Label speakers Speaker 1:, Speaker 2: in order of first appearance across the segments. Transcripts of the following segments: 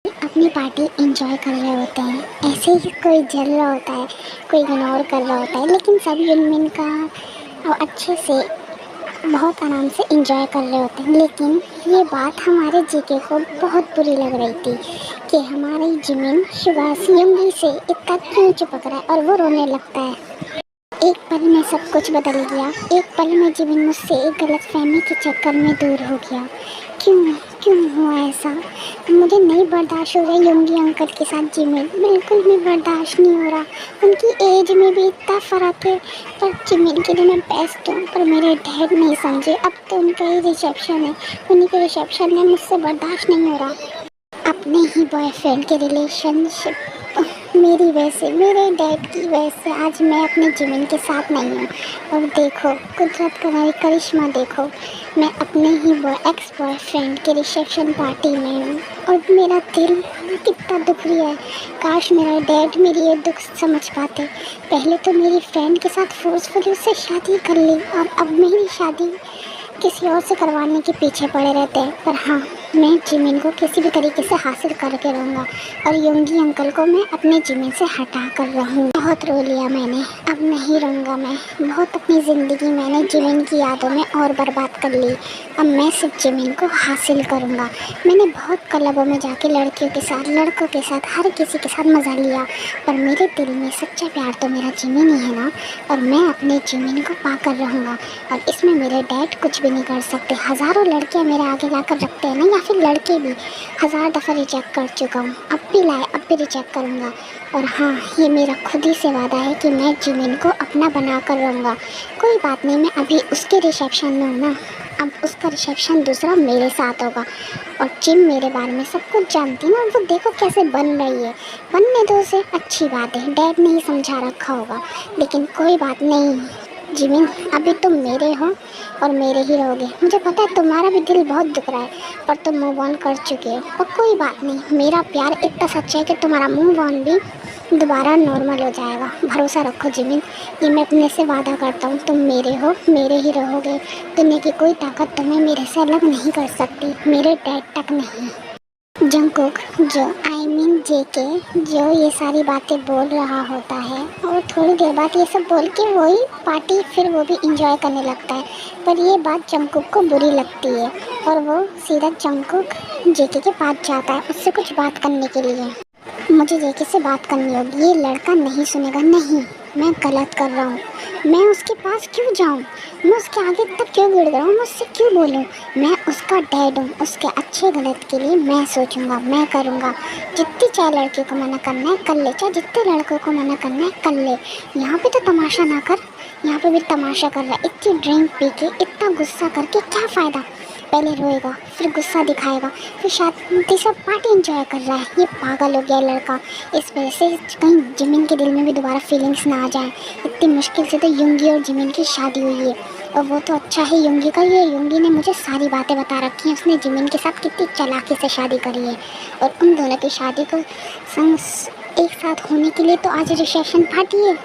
Speaker 1: अपनी party enjoy कर रहे होते हैं। ऐसे ही कोई जल रहा होता है, कोई इग्नोर कर रहा होता है, लेकिन सब मिल का और अच्छे से बहुत आराम से एंजॉय कर रहे होते हैं। लेकिन ये बात हमारे जीके को बहुत बुरी लग रही थी कि हमारी जिमिन शुगासी उंगली से इतना क्यों चिपक रहा है, और वो रोने लगता है। एक पल में सब कुछ बदल गया। एक पल में जिमिन मुझसे एक गलतफहमी के चक्कर में दूर हो गया। क्यों क्यों हुआ ऐसा? मुझे नहीं बर्दाश्त हो रहा योंगी अंकल के साथ जिमिन, बिल्कुल भी बर्दाश्त नहीं हो रहा। उनकी एज में भी इतना फ़र्क है, पर जिमिन के लिए मैं बेस्ट हूँ, पर मेरे डैड नहीं समझे। अब तो उनका ही रिसेप्शन है, उन्हीं के रिसेप्शन में मुझसे बर्दाश्त नहीं हो रहा। अपने ही बॉयफ्रेंड के रिलेशनशिप मेरी वजह से, मेरे डैड की वजह से आज मैं अपने जिमिन के साथ नहीं हूँ। और देखो कुदरत का करिश्मा देखो, मैं अपने ही एक्स बॉयफ्रेंड के रिसेप्शन पार्टी में हूँ और मेरा दिल कितना दुख रहा है। काश मेरा डैड मेरी ये दुख समझ पाते। पहले तो मेरी फ्रेंड के साथ फोर्सफुली उससे शादी कर ली, और अब मेरी शादी किसी और से करवाने के पीछे पड़े रहते हैं। पर हाँ, मैं जिमिन को किसी भी तरीके से हासिल करके रहूँगा, और योंगी अंकल को मैं अपने जिमिन से हटा कर रहूँगा। बहुत रो लिया मैंने, अब नहीं रहूँगा मैं। बहुत अपनी ज़िंदगी मैंने जिमिन की यादों में और बर्बाद कर ली। अब मैं सिर्फ जिमिन को हासिल करूँगा। मैंने बहुत क्लबों में जाके लड़कियों के साथ, लड़कों के साथ, हर किसी के साथ मज़ा लिया, पर मेरे दिल में सच्चा प्यार तो मेरा जिमिन ही है ना। और मैं अपने जिमिन को पाकर रहूँगा, और इसमें मेरे डैड कुछ भी नहीं कर सकते। हज़ारों लड़कियाँ मेरे आगे लाकर रखते हैं ना, या फिर लड़के भी 1000 दफ़ा रिजेक्ट कर चुका हूँ। अब भी लाए, अब भी रिजेक्ट करूँगा। और हाँ, ये मेरा खुद ही से वादा है कि मैं जिमिन को अपना बना कर रहूँगा। कोई बात नहीं, मैं अभी उसके रिसेप्शन में हूँ ना, अब उसका रिसेप्शन दूसरा मेरे साथ होगा। और जिम मेरे बारे में सब कुछ जानती ना, वो देखो कैसे बन रही है। बनने दो उसे, अच्छी बात है। डैड ने ही समझा रखा होगा, लेकिन कोई बात नहीं जिमिन, अभी तुम मेरे हो और मेरे ही रहोगे। मुझे पता है तुम्हारा भी दिल बहुत दुख रहा है, पर तुम मूव ऑन कर चुके हो, और कोई बात नहीं, मेरा प्यार इतना सच्चा है कि तुम्हारा मूव ऑन भी दोबारा नॉर्मल हो जाएगा। भरोसा रखो जिमिन, ये मैं अपने से वादा करता हूँ। तुम मेरे हो, मेरे ही रहोगे। दुनिया की कोई ताकत तुम्हें मेरे से अलग नहीं कर सकती, मेरे डैड तक नहीं। जंगकुक, जो जेके, जो ये सारी बातें बोल रहा होता है, और थोड़ी देर बाद ये सब बोल के वही पार्टी फिर वो भी इंजॉय करने लगता है। पर ये बात जंगकुक को बुरी लगती है, और वो सीधा जंगकुक जेके के पास जाता है उससे कुछ बात करने के लिए। मुझे जेके से बात करनी होगी, ये लड़का नहीं सुनेगा। नहीं, मैं गलत कर रहा हूँ, मैं उसके पास क्यों जाऊँ, मैं उसके आगे तक क्यों गिड़ रहा हूँ, मैं उससे क्यों बोलूँ। मैं उसका डैड हूँ, उसके अच्छे गलत के लिए मैं सोचूंगा, मैं करूँगा। जितनी चाहे लड़के को मना करना है कर ले, चाहे जितने लड़कों को मना करना है कर ले। यहाँ पे तो तमाशा ना कर, यहाँ पे भी तमाशा कर रहा है। इतनी ड्रिंक पी के, इतना गुस्सा करके क्या फ़ायदा। पहले रोएगा, फिर गुस्सा दिखाएगा, फिर शादी सब पार्टी एंजॉय कर रहा है। ये पागल हो गया लड़का। इस वजह से कहीं जिमिन के दिल में भी दोबारा फीलिंग्स ना आ जाए। इतनी मुश्किल से तो युंगी और जिमिन की शादी हुई है, और वो तो अच्छा है युंगी का। ये युंगी ने मुझे सारी बातें बता रखी हैं, उसने जिमिन के साथ कितनी चालाकी से शादी करी है। और उन दोनों की शादी को संग एक साथ होने के लिए तो आज रिसेप्शन पार्टी है।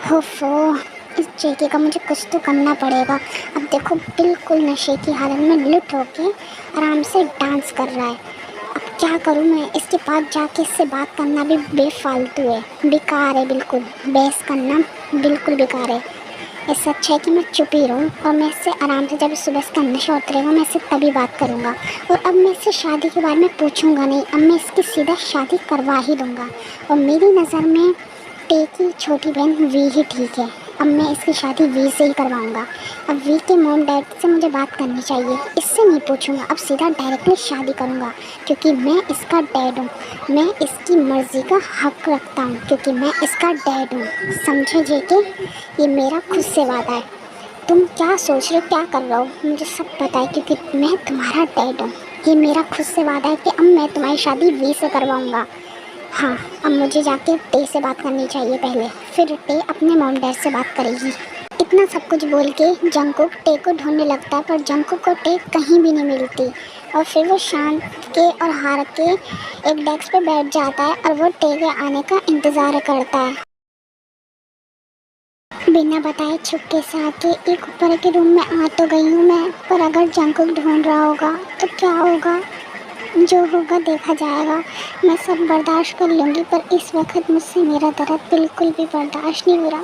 Speaker 1: हो इस जेके का मुझे कुछ तो करना पड़ेगा। अब देखो बिल्कुल नशे की हालत में लुट होके आराम से डांस कर रहा है। अब क्या करूँ मैं, इसके पास जाके इससे बात करना भी बेफालतू है, बेकार है। बिल्कुल बहस करना बिल्कुल बेकार है। इससे अच्छा है कि मैं चुप ही रहूँ, और मैं इससे आराम से, जब सुबह इसका नशा उतरेगा मैं इससे तभी बात करूँगा। और अब मैं इससे शादी के बारे में पूछूंगा नहीं, अब मैं इसकी सीधा शादी करवा ही दूँगा। और मेरी नज़र में टे की छोटी बहन वी ही ठीक है। अब मैं इसकी शादी वी से ही करवाऊंगा। अब वी के मॉम डैड से मुझे बात करनी चाहिए, इससे नहीं पूछूंगा, अब सीधा डायरेक्टली शादी करूंगा, क्योंकि मैं इसका डैड हूँ। मैं इसकी मर्ज़ी का हक रखता हूँ, क्योंकि मैं इसका डैड हूँ। समझे जेके, ये मेरा खुद से वादा है। तुम क्या सोच रहे हो, क्या कर रहे हो, मुझे सब पता है, क्योंकि मैं तुम्हारा डैड हूँ। ये मेरा खुद से वादा है कि अब मैं तुम्हारी शादी वी से करवाऊँगा। हाँ, अब मुझे जाके टे से बात करनी चाहिए पहले, फिर टे अपने मॉम डैड से बात करेगी। इतना सब कुछ बोल के जंगकुक टे को ढूंढने लगता है, पर जंगकुक को टे कहीं भी नहीं मिलती। और फिर वो शांत के और हार के एक डेस्क पे बैठ जाता है, और वो टे के आने का इंतज़ार करता है। बिना बताए छुपके से आके एक ऊपर के रूम में आ तो गई हूँ मैं, पर अगर जंगकुक ढूंढ रहा होगा तो क्या होगा। जो होगा देखा जाएगा, मैं सब बर्दाश्त कर लूँगी, पर इस वक्त मुझसे मेरा दर्द बिल्कुल भी बर्दाश्त नहीं हो रहा।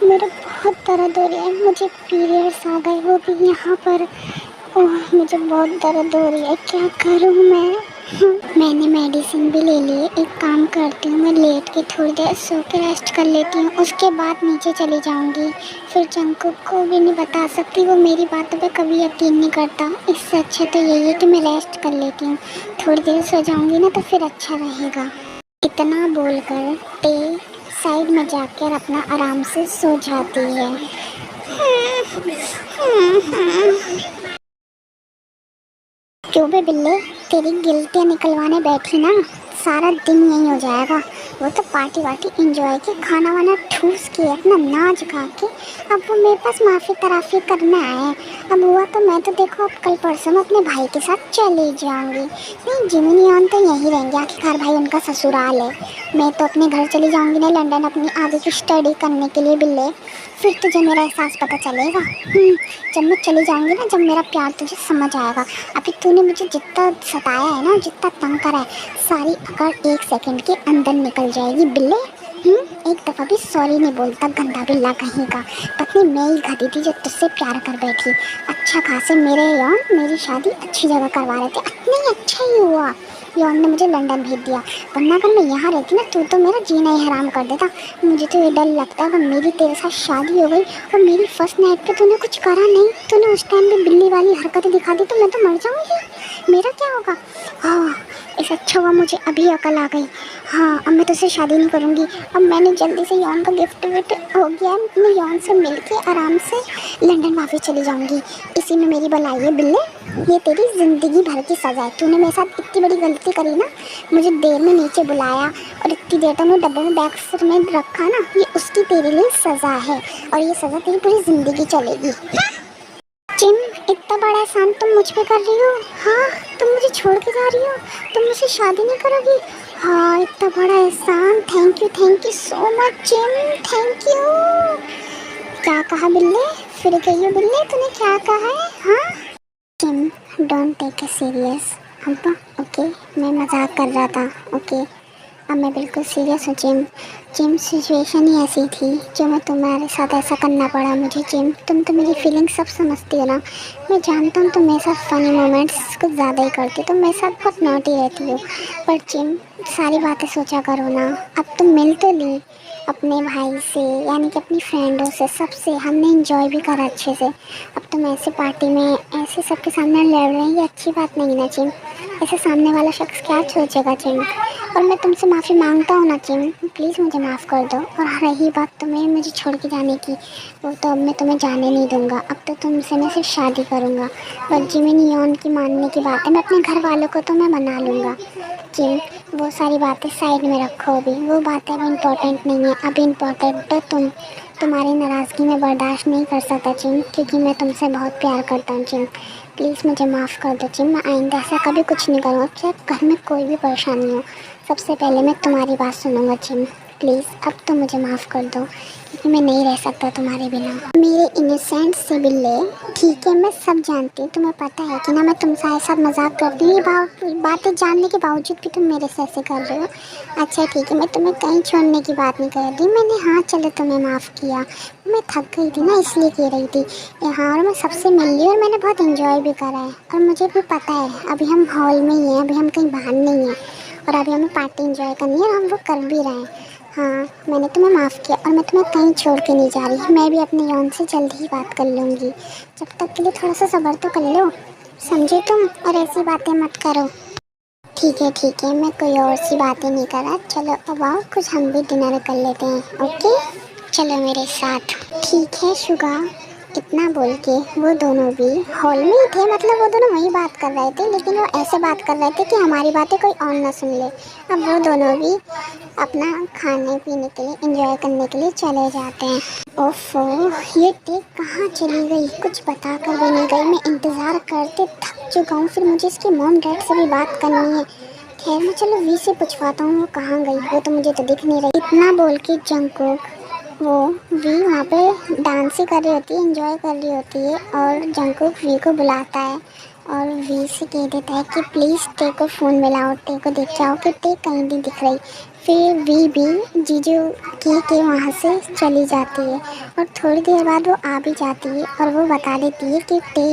Speaker 1: मेरा बहुत दर्द हो रहा है, मुझे पीरियड्स आ गए, वो भी यहाँ पर। ओह, मुझे बहुत दर्द हो रही है, क्या करूँ मैं? मैंने मेडिसिन भी ले ली है। एक काम करती हूँ, मैं लेट के थोड़ी देर सो के रेस्ट कर लेती हूँ, उसके बाद नीचे चली जाऊँगी। फिर जंकुक को भी नहीं बता सकती, वो मेरी बातों पे कभी यकीन नहीं करता। इससे अच्छा तो यही है कि मैं रेस्ट कर लेती हूँ, थोड़ी देर सो जाऊँगी ना तो फिर अच्छा रहेगा। इतना बोलकर टे साइड में जाकर अपना आराम से सो जाती है। क्यों बे बिल्ले, तेरी गिल्टियाँ निकलवाने बैठी ना, सारा दिन यही हो जाएगा। वो तो पार्टी वार्टी इंजॉय की, खाना वाना ठूस के अपना नाच गा के अब वो मेरे पास माफ़ी तराफी करने आए। अब हुआ तो मैं तो देखो अब कल परसों में अपने भाई के साथ चली जाऊंगी। नहीं, जिमिनी ऑन तो यहीं रहेंगे, आखिरकार भाई उनका ससुराल है। मैं तो अपने घर चली जाऊंगी ना लंदन, अपनी आगे की स्टडी करने के लिए बिल्ले। फिर तुझे मेरा एहसास पता चलेगा। जब मैं चली जाऊंगी ना, जब मेरा प्यार तुझे समझ आएगा। अभी तूने मुझे जितना सताया है ना, जितना तंग करा है, सारी अकड़ 1 सेकंड के अंदर निकल जाएगी बिल्ले। एक दफ़ा भी सॉरी नहीं बोलता, गंदा बिल्ला कहीं का। पत्नी मैं ही गधी थी जो तुझसे प्यार कर बैठी। अच्छा खासे मेरे यौन मेरी शादी अच्छी जगह करवा रहे थे, नहीं अच्छा ही हुआ यौन ने मुझे लंदन भेज दिया, वरना अगर मैं यहाँ रहती ना तो मेरा जीना ही हराम कर देता। मुझे तो ये डर लगता है अगर मेरी तेरे साथ शादी हो गई और मेरी फर्स्ट नाइट पे तूने कुछ करा नहीं, तूने उस टाइम पे बिल्ली वाली हरकतें दिखा दी तो मैं तो मर जाऊँगी। मेरा क्या होगा? हाँ, इस अच्छा हुआ मुझे अभी अकल आ गई। हाँ, अब मैं तुझसे शादी नहीं करूँगी। अब मैंने जल्दी से यौन का गिफ्ट विफ्ट हो गया, मैं यौन से मिल के आराम से लंदन वापस चली जाऊँगी। इसी में मेरी भलाई है बिल्ले, ये तेरी ज़िंदगी भर की सज़ा है। तूने मेरे साथ इतनी बड़ी गलती करी ना, मुझे देर में नीचे बुलाया और इतनी देर तक मैं डब्बे में बैग में रखा ना, ये उसकी तेरे लिए सज़ा है और ये सज़ा तेरी पूरी ज़िंदगी चलेगी। जिम, इतना बड़ा एहसान तुम मुझ पे कर रही हो? हाँ, तुम मुझे छोड़ के जा रही हो, तुम मुझसे शादी नहीं करोगी? हाँ, इतना बड़ा एहसान, thank you so much gym, thank you. क्या कहा बिल्ले? फिर गई हो बिल्ले, तूने क्या कहा है? हाँ Jim, don't take it serious. अब्बा ओके, मैं मजाक कर रहा था। ओके, अब मैं बिल्कुल सीरियस हूँ जिम। जिम सिचुएशन ही ऐसी थी जो मैं तुम्हारे साथ ऐसा करना पड़ा मुझे। जिम, तुम तो मेरी फीलिंग्स सब समझती हो ना। मैं जानता हूँ तुम मेरे साथ फ़नी मोमेंट्स कुछ ज़्यादा ही करती हो, तुम मेरे साथ बहुत नॉटी रहती हो, पर जिम सारी बातें सोचा करो ना। अब तुम मिल तो ली अपने भाई से, यानी कि अपनी फ्रेंडों से, सबसे हमने इंजॉय भी करा अच्छे से। अब तुम ऐसे पार्टी में ऐसे सबके सामने लड़ रही, ये अच्छी बात नहीं ना जिम। ऐसे सामने वाला शख्स क्या सोचेगा जिम? और मैं तुमसे माफ़ी मांगता हूँ ना जिम, प्लीज़ मुझे माफ़ कर दो। और रही बात तुम्हें मुझे छोड़ के जाने की, वो तो अब मैं तुम्हें जाने नहीं दूँगा। अब तो तुमसे मैं सिर्फ शादी करूँगा। पर जिमिनी यौन की मानने की बात है, मैं अपने घर वालों को तो मैं मना लूँगा। जिम, वो सारी बातें साइड में रखो, अभी वो बातें अब इम्पोर्टेंट नहीं है। अभी इम्पोर्टेंट है तुम्हारी नाराज़गी में बर्दाश्त नहीं कर सकता जिम, क्योंकि मैं तुमसे बहुत प्यार करता हूँ जिम। प्लीज़ मुझे माफ़ कर दो जिम, मैं आइंदा ऐसा कभी कुछ नहीं करूँगा। चाहे घर में कोई भी परेशानी हो, सबसे पहले मैं तुम्हारी बात सुनूंगा जिम। प्लीज़ अब तो मुझे माफ़ कर दो, क्योंकि मैं नहीं रह सकता तुम्हारे बिना। मेरे इनोसेंट से बिल्ले, ठीक है मैं सब जानती हूँ, तुम्हें पता है कि ना मैं तुमसे ऐसा मजाक करती हूँ, ये बातें जानने के बावजूद भी तुम मेरे से ऐसे कर रहे हो। अच्छा ठीक है, मैं तुम्हें कहीं छोड़ने की बात नहीं कर रही, मैंने हाँ चलो तुम्हें माफ़ किया। मैं थक गई थी ना, इसलिए कह रही थी। हाँ, और मैं सबसे मिल ली और मैंने बहुत इन्जॉय भी करा है, और मुझे भी पता है अभी हम हॉल में ही हैं, अभी हम कहीं बाहर नहीं हैं, और अभी हमें पार्टी एंजॉय करनी है और हम वो कर भी रहे हैं। हाँ, मैंने तुम्हें माफ़ किया और मैं तुम्हें कहीं छोड़ के नहीं जा रही। मैं भी अपने यौन से जल्द ही बात कर लूँगी, जब तक के लिए थोड़ा सा सब्र तो कर लो, समझे तुम? और ऐसी बातें मत करो। ठीक है, मैं कोई और सी बातें नहीं कर रहा। चलो अब आओ, कुछ हम भी डिनर कर लेते हैं। ओके, चलो मेरे साथ। ठीक है शुगा। इतना बोल के वो दोनों भी हॉल में ही थे, मतलब वो दोनों वही बात कर रहे थे, लेकिन वो ऐसे बात कर रहे थे कि हमारी बातें कोई और ना सुन ले। अब वो दोनों भी अपना खाने पीने के लिए, एंजॉय करने के लिए चले जाते हैं। ओफो, ये टेक कहाँ चली गई? कुछ बता कर भी नहीं गई। मैं इंतज़ार करते थक चुका हूँ, फिर मुझे इसके मॉम डैड से भी बात करनी है। खैर मैं चलो वी से पूछवाता हूँ वो कहाँ गई, वो तो मुझे तो दिख नहीं रही। इतना बोल के जंकुक, वो वी वहाँ पे डांस ही कर रही होती है, एंजॉय कर रही होती है, और जंकुक वी को बुलाता है और वी से कह देता है कि प्लीज़ टे को फ़ोन मिलाओ, टे को देख के आओ कि टे कहीं नहीं दिख रही। फिर वी भी जीजू के वहाँ से चली जाती है और थोड़ी देर बाद वो आ भी जाती है और वो बता देती है कि टे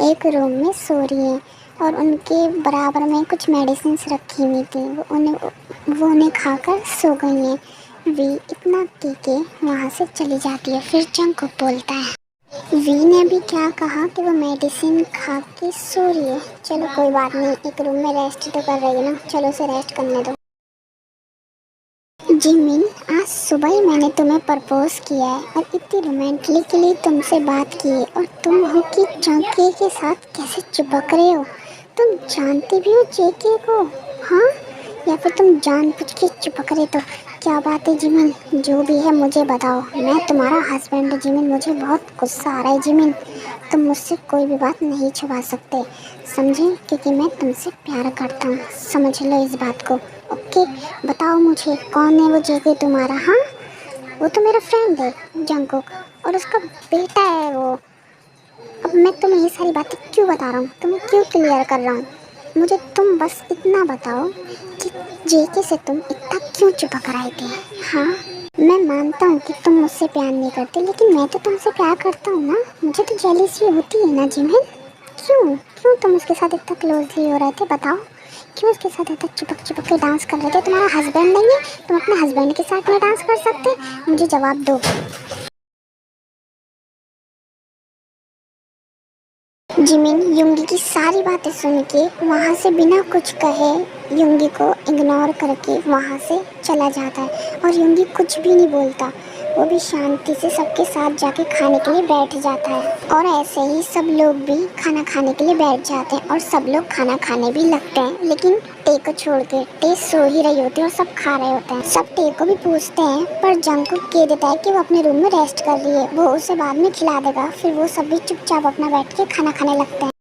Speaker 1: एक रूम में सो रही है और उनके बराबर में कुछ मेडिसिन रखी हुई थी, वो उन्हें खाकर सो गई हैं। वी इतना कह के वहाँ से चली जाती है। फिर जंगकुक बोलता है, वी ने अभी क्या कहा कि वो मेडिसिन खा के सो रही है। चलो कोई बात नहीं, एक रूम में रेस्ट तो कर रही है ना, चलो उसे रेस्ट करने दो। जिमिन, आज सुबह ही मैंने तुम्हें प्रपोज किया है और इतनी रोमांटिकली तुमसे बात की है और तुम हो कि जेके के साथ कैसे चिपक रहे हो। तुम जानते भी हो जेके को, हाँ? या फिर तुम जानबूझ के चिपक रहे? तो क्या बात है जिमिन, जो भी है मुझे बताओ। मैं तुम्हारा हस्बैंड है जिमिन, मुझे बहुत गुस्सा आ रहा है जिमिन। तुम मुझसे कोई भी बात नहीं छुपा सकते, समझे? क्योंकि मैं तुमसे प्यार करता हूँ, समझ लो इस बात को। ओके, बताओ मुझे कौन है वो जेके तुम्हारा? हाँ, वो तो मेरा फ्रेंड है जंगकुक और उसका बेटा है वो। अब मैं तुम्हें ये सारी बातें क्यों बता रहा हूँ, तुम्हें क्यों क्लियर कर रहा हूँ? मुझे तुम बस इतना बताओ कि जेके से तुम इतना क्यों चिपक रहे थे? हाँ, मैं मानता हूँ कि तुम मुझसे प्यार नहीं करते, लेकिन मैं तो तुमसे प्यार करता हूँ ना। मुझे तो जेलसी होती है ना जिमिन। क्यों क्यों तुम उसके साथ इतना क्लोजली हो रहे थे, बताओ? क्यों उसके साथ इतना चिपक चिपक के डांस कर रहे थे? तुम्हारा हस्बैंड नहीं है, तुम अपने हस्बैंड के साथ में डांस कर सकते? मुझे जवाब दो। जिमिन युंगी की सारी बातें सुन के वहाँ से बिना कुछ कहे युंगी को इग्नोर करके वहाँ से चला जाता है और युंगी कुछ भी नहीं बोलता। वो भी शांति से सबके साथ जाके खाने के लिए बैठ जाता है और ऐसे ही सब लोग भी खाना खाने के लिए बैठ जाते हैं और सब लोग खाना खाने भी लगते हैं, लेकिन टे को छोड़ के। टे सो ही रही होती है और सब खा रहे होते हैं। सब टे को भी पूछते हैं पर जंगकुक कह देता है कि वो अपने रूम में रेस्ट कर रही है, वो उसे बाद में खिला देगा। फिर वो सब भी चुपचाप अपना बैठ के खाना खाने लगते हैं।